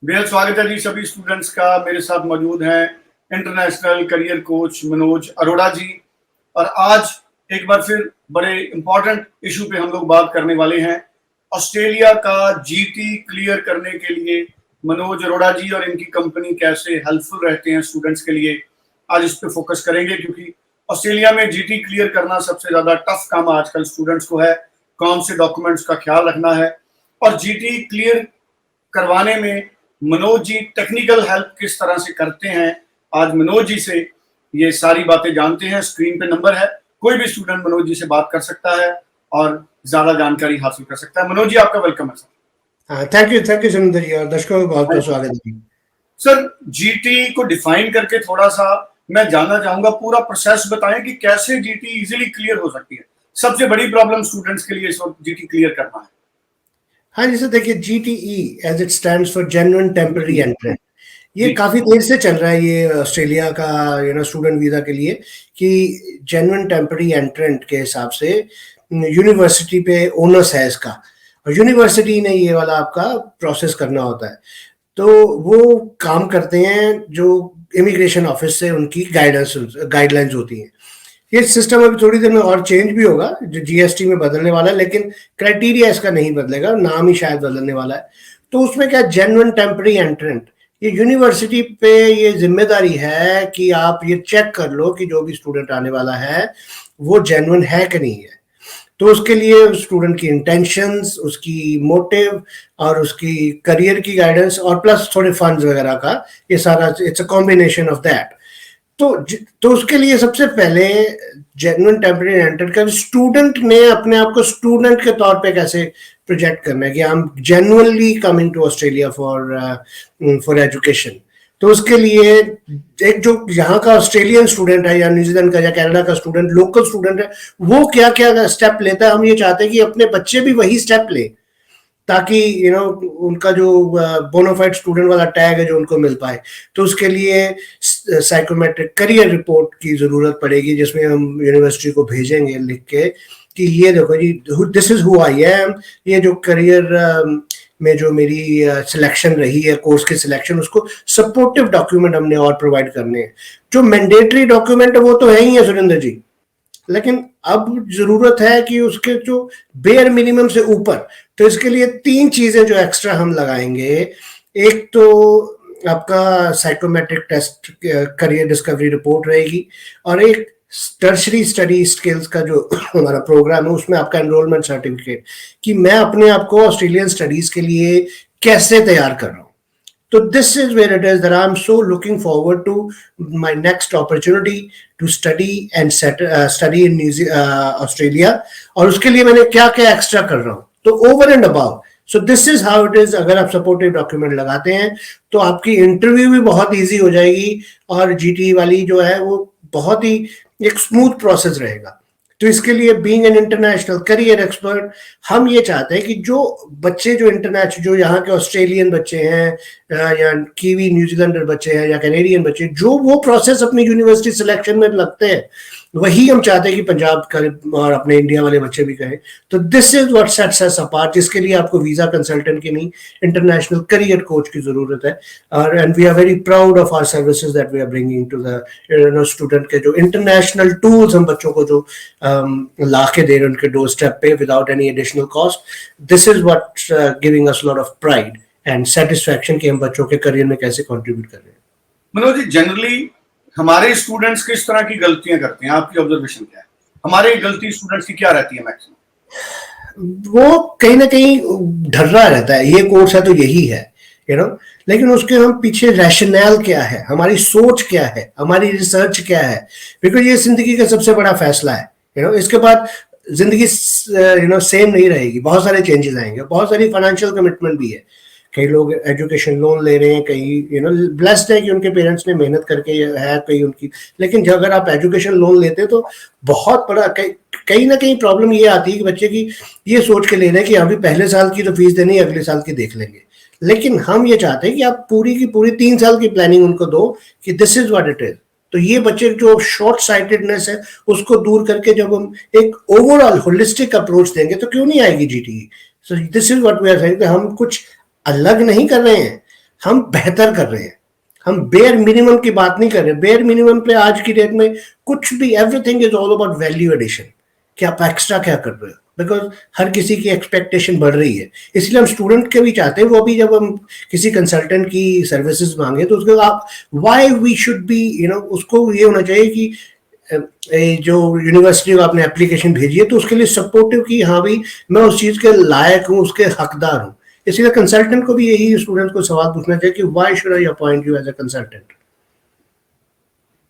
बेहद स्वागत है जी सभी स्टूडेंट्स का। मेरे साथ मौजूद हैं international career coach Manoj Arora ji. और आज एक बार फिर बड़े इंपॉर्टेंट इशू पे हम लोग बात करने वाले हैं। ऑस्ट्रेलिया का जीटी क्लियर करने के लिए मनोज अरोड़ा जी और इनकी कंपनी कैसे हेल्पफुल रहते हैं स्टूडेंट्स के लिए, आज इस पे फोकस करेंगे। क्योंकि ऑस्ट्रेलिया में जीटी क्लियर करना सबसे ज्यादा टफ काम आजकल स्टूडेंट्स को है। कौन से डॉक्यूमेंट्स का ख्याल रखना है और जीटी क्लियर करवाने में मनोज जी टेक्निकल हेल्प किस तरह से करते हैं, आज मनोज जी से ये सारी बातें जानते हैं। स्क्रीन पे नंबर है, कोई भी स्टूडेंट मनोज जी से बात कर सकता है और ज्यादा जानकारी हासिल कर सकता है। मनोज जी, आपका वेलकम है सर। थैंक यू सुनिंदर जी, और दर्शकों को बहुत बहुत स्वागत है सर। जीटी को डिफाइन करके थोड़ा सा मैं जानना चाहूंगा, पूरा प्रोसेस बताएं कि कैसे जीटी इजीली क्लियर हो सकती है। सबसे बड़ी प्रॉब्लम स्टूडेंट्स के लिए इस वक्त जीटी क्लियर करना है। हाँ जी सर, देखिए GTE as it stands for genuine temporary entrant. ये काफी देर से चल रहा है ये ऑस्ट्रेलिया का स्टूडेंट वीजा के लिए, कि जेन्युइन टेम्पररी एंट्रेंट के हिसाब से यूनिवर्सिटी पे ओनर्स है इसका, और यूनिवर्सिटी ने ये वाला आपका प्रोसेस करना होता है। तो वो काम करते हैं जो इमिग्रेशन ऑफिस से उनकी गाइडलाइंस होती हैं। ये सिस्टम अभी थोड़ी देर में और चेंज भी होगा, जो जीएसटी में बदलने वाला है, लेकिन क्राइटेरिया इसका नहीं बदलेगा, नाम ही शायद बदलने वाला है। तो उसमें क्या, जेन्युइन टेम्पररी एंट्रेंट, ये यूनिवर्सिटी पे ये जिम्मेदारी है कि आप ये चेक कर लो कि जो भी स्टूडेंट आने वाला है वो जेन्युइन है कि नहीं है। तो उसके लिए स्टूडेंट की इंटेंशंस, उसकी मोटिव और उसकी करियर की गाइडेंस और प्लस थोड़े फंड्स वगैरह का, ये सारा it's a combination of that. तो उसके लिए सबसे पहले जेन्युइन टेम्पररी एंट्रेंट का स्टूडेंट ने अपने आप को स्टूडेंट के तौर पे कैसे प्रोजेक्ट करना है कि I am genuinely coming to Australia for education. तो उसके लिए एक जो यहाँ का ऑस्ट्रेलियन स्टूडेंट है या न्यूजीलैंड का या कनाडा का स्टूडेंट, लोकल स्टूडेंट है, वो क्या क्या स्टेप लेता है, हम ये चाहते हैं कि अपने बच्चे भी वही स्टेप ले, ताकि उनका जो बोनाफाइड स्टूडेंट वाला टैग है जो उनको मिल पाए। तो उसके लिए साइकोमेट्रिक करियर रिपोर्ट की जरूरत पड़ेगी, जिसमें हम यूनिवर्सिटी को भेजेंगे लिख के कि ये देखो जी, this is who I am, ये जो करियर में जो मेरी सिलेक्शन रही है, कोर्स की सिलेक्शन, उसको सपोर्टिव डॉक्यूमेंट हमने और प्रोवाइड करने हैं। जो मैंडेटरी डॉक्यूमेंट है वो तो है ही है सुरेंद्र जी, लेकिन अब जरूरत है कि उसके जो बेयर मिनिमम से ऊपर, तो इसके लिए 3 चीजें जो एक्स्ट्रा हम लगाएंगे। एक तो आपका psychometric test, career discovery report रहेगी, और एक टर्शरी स्टडी स्किल्स का जो हमारा प्रोग्राम है उसमें आपका एनरोलमेंट सर्टिफिकेट, कि मैं अपने आप को ऑस्ट्रेलियन स्टडीज के लिए कैसे तैयार कर रहा हूँ। So this is where it is that I'm so looking forward to my next opportunity to study and study in Australia, और उसके लिए मैंने क्या क्या एक्स्ट्रा कर रहा हूँ। तो over and above, so this is how it is. अगर आप सपोर्टिव डॉक्यूमेंट लगाते हैं तो आपकी इंटरव्यू भी बहुत इजी हो जाएगी, और जीटी वाली जो है वो बहुत ही एक स्मूथ प्रोसेस रहेगा। तो इसके लिए being an international career expert, हम ये चाहते हैं कि जो बच्चे जो इंटरनेशनल, जो यहाँ के ऑस्ट्रेलियन बच्चे हैं या कीवी न्यूजीलैंडर बच्चे हैं या कैनेडियन बच्चे, जो वो प्रोसेस अपनी यूनिवर्सिटी सिलेक्शन में लगते हैं, वही हम चाहते हैं कि पंजाब का और अपने इंडिया वाले बच्चे भी करें। तो this is what sets us apart, जिसके लिए आपको वीजा कंसल्टेंट की नहीं, इंटरनेशनल करियर कोच की जरूरत है। और and we are very proud of our services that we are bringing to the student के जो इंटरनेशनल टूल्स हम बच्चों को जो ला के दे रहे हैं उनके डोर स्टेप पे without any additional cost. This is what giving us lot of pride and satisfaction कि हम बच्चों के करियर में कैसे कंट्रीब्यूट कर रहे हैं। मनोज जी, जनरली हमारे स्टूडेंट्स किस तरह की गलतियां करते हैं, आपकी ऑब्जर्वेशन क्या है? हमारी गलती स्टूडेंट्स की क्या रहती है मैक्सिमम? वो कहीं ना कहीं ढर्रा रहता है, ये कोर्स है तो यही है, लेकिन उसके हम पीछे रैशनल क्या है, हमारी सोच क्या है, हमारी रिसर्च क्या है। बिकॉज ये जिंदगी का सबसे बड़ा फैसला है। इसके बाद जिंदगी सेम नहीं रहेगी, बहुत सारे चेंजेस आएंगे, बहुत सारी फाइनेंशियल कमिटमेंट भी है। कई लोग एजुकेशन लोन ले रहे हैं, कई ब्लेस्ड है कि उनके पेरेंट्स ने मेहनत करके है, कई उनकी, लेकिन अगर आप एजुकेशन लोन लेते हैं तो बहुत बड़ा कहीं ना कहीं प्रॉब्लम ये आती है कि बच्चे की ये सोच के ले रहे हैं कि अभी पहले साल की तो फीस देनी, अगले साल की देख लेंगे। लेकिन हम ये चाहते हैं कि आप पूरी की पूरी 3 साल की प्लानिंग उनको दो कि this is what it is. तो ये बच्चे जो शॉर्ट साइटेडनेस है उसको दूर करके जब हम एक ओवरऑल होलिस्टिक अप्रोच देंगे तो क्यों नहीं आएगी GTE. So this is what we are saying, हम कुछ अलग नहीं कर रहे हैं, हम बेहतर कर रहे हैं, हम बेयर मिनिमम की बात नहीं कर रहे। बेयर मिनिमम पे आज की डेट में कुछ भी, everything is all about value addition, कि आप एक्स्ट्रा क्या कर रहे हो, बिकॉज हर किसी की एक्सपेक्टेशन बढ़ रही है। इसलिए हम स्टूडेंट के भी चाहते हैं, वो भी जब हम किसी कंसल्टेंट की सर्विसेज मांगे तो उसको आप व्हाई वी शुड बी, उसको ये होना चाहिए कि जो यूनिवर्सिटी को आपने एप्लीकेशन भेजी है तो उसके लिए सपोर्टिव की, हाँ भाई मैं उस चीज के लायक हूँ, उसके हकदार हूँ। इसलिए कंसल्टेंट को भी यही स्टूडेंट को सवाल पूछना चाहिए कि why should I appoint you as a consultant.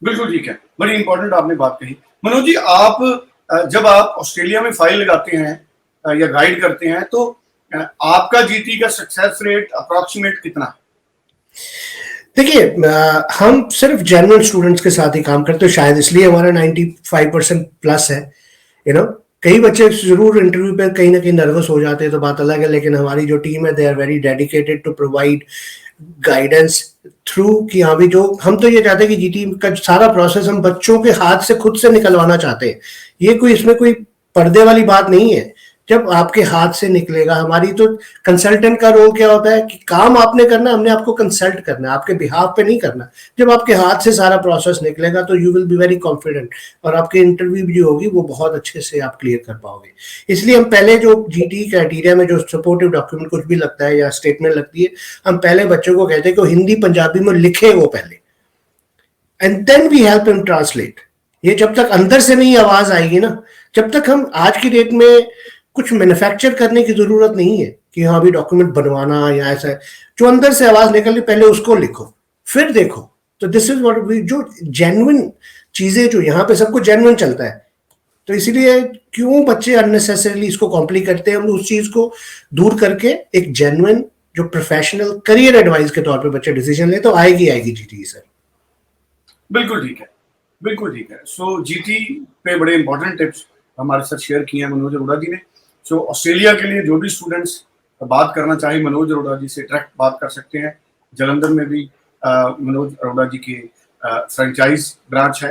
बिल्कुल ठीक है, बड़ी इंपॉर्टेंट आपने बात कही। मनोज जी, आप जब आप ऑस्ट्रेलिया में फाइल लगाते हैं या गाइड करते हैं तो आपका जीटी का सक्सेस रेट अप्रॉक्सीमेट कितना है? देखिए, हम सिर्फ जेन्युइन स्टूडेंट्स के साथ ही काम करते हैं, शायद इसलिए हमारा 95% प्लस है। कई बच्चे जरूर इंटरव्यू पे कहीं ना कहीं नर्वस हो जाते हैं, तो बात अलग है, लेकिन हमारी जो टीम है they are very dedicated to provide guidance through, कि हाँ भी जो हम तो ये चाहते हैं कि जीटी का सारा प्रोसेस हम बच्चों के हाथ से खुद से निकलवाना चाहते हैं। ये कोई, इसमें कोई पर्दे वाली बात नहीं है। जब आपके हाथ से निकलेगा, हमारी तो कंसल्टेंट का रोल क्या होता है कि काम आपने करना, हमने आपको कंसल्ट करना, आपके बिहाफ पे नहीं करना। जब आपके हाथ से सारा प्रोसेस निकलेगा तो you will be very confident, और आपकी इंटरव्यू जो होगी वो बहुत अच्छे से आप क्लियर कर पाओगे। इसलिए हम पहले जो जीटी क्राइटेरिया में जो सपोर्टिव डॉक्यूमेंट कुछ भी लगता है या स्टेटमेंट लगती है, हम पहले बच्चों को कहते हैं कि हिंदी पंजाबी में लिखे वो पहले, and then we help him translate. ये जब तक अंदर से नहीं आवाज आएगी ना, जब तक हम, आज की डेट में कुछ मैन्युफैक्चर करने की जरूरत नहीं है कि हाँ भी डॉक्यूमेंट बनवाना या ऐसा है। जो अंदर से आवाज निकले पहले उसको लिखो, फिर देखो। तो दिस इज व्हाट वी, जो जेन्युइन चीजें, जो यहाँ पे सब कुछ जेन्युइन चलता है, तो इसीलिए क्यों बच्चे अननेसेसरीली इसको कॉम्प्लिकेट करते हैं। हम उस चीज को दूर करके एक जेन्युइन, जो प्रोफेशनल करियर एडवाइस के तौर पे बच्चे डिसीजन ले, तो आएगी जीटी सर। बिल्कुल ठीक है, बिल्कुल ठीक है। सो जीटी पे बड़े इंपॉर्टेंट टिप्स हमारे साथ शेयर किए हैं मनोज अरोड़ा जी ने। सो ऑस्ट्रेलिया के लिए जो भी स्टूडेंट्स बात करना चाहे, मनोज अरोड़ा जी से डायरेक्ट बात कर सकते हैं। जलंधर में भी मनोज अरोड़ा जी की फ्रेंचाइज ब्रांच है।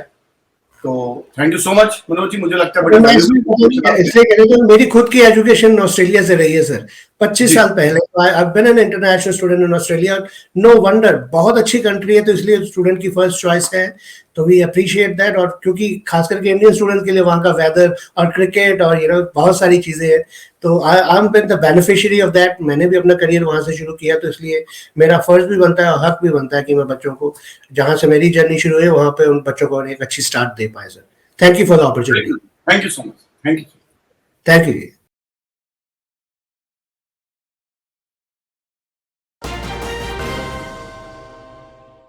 तो thank you so much Manoj ji, मुझे लगता है बड़ी इसलिए कह रहे थे, मेरी खुद की एजुकेशन ऑस्ट्रेलिया से रही है सर, 25 साल पहले। I have been an international student in Australia. No wonder, बहुत अच्छी कंट्री है, तो इसलिए स्टूडेंट की फर्स्ट चॉइस है, तो वी अप्रिशिएट दैट। और क्योंकि खास करके इंडियन स्टूडेंट के लिए वहाँ का वेदर और क्रिकेट और बहुत सारी चीजें हैं, तो I am been the beneficiary of that. मैंने भी अपना करियर वहां से शुरू किया, तो इसलिए मेरा फर्ज भी बनता है और हक भी बनता है कि मैं बच्चों को, जहां से मेरी जर्नी शुरू हुई, वहां पे उन बच्चों को एक अच्छी स्टार्ट दे पाए sir. Thank you for the opportunity. Thank you so much. Thank you. Thank you.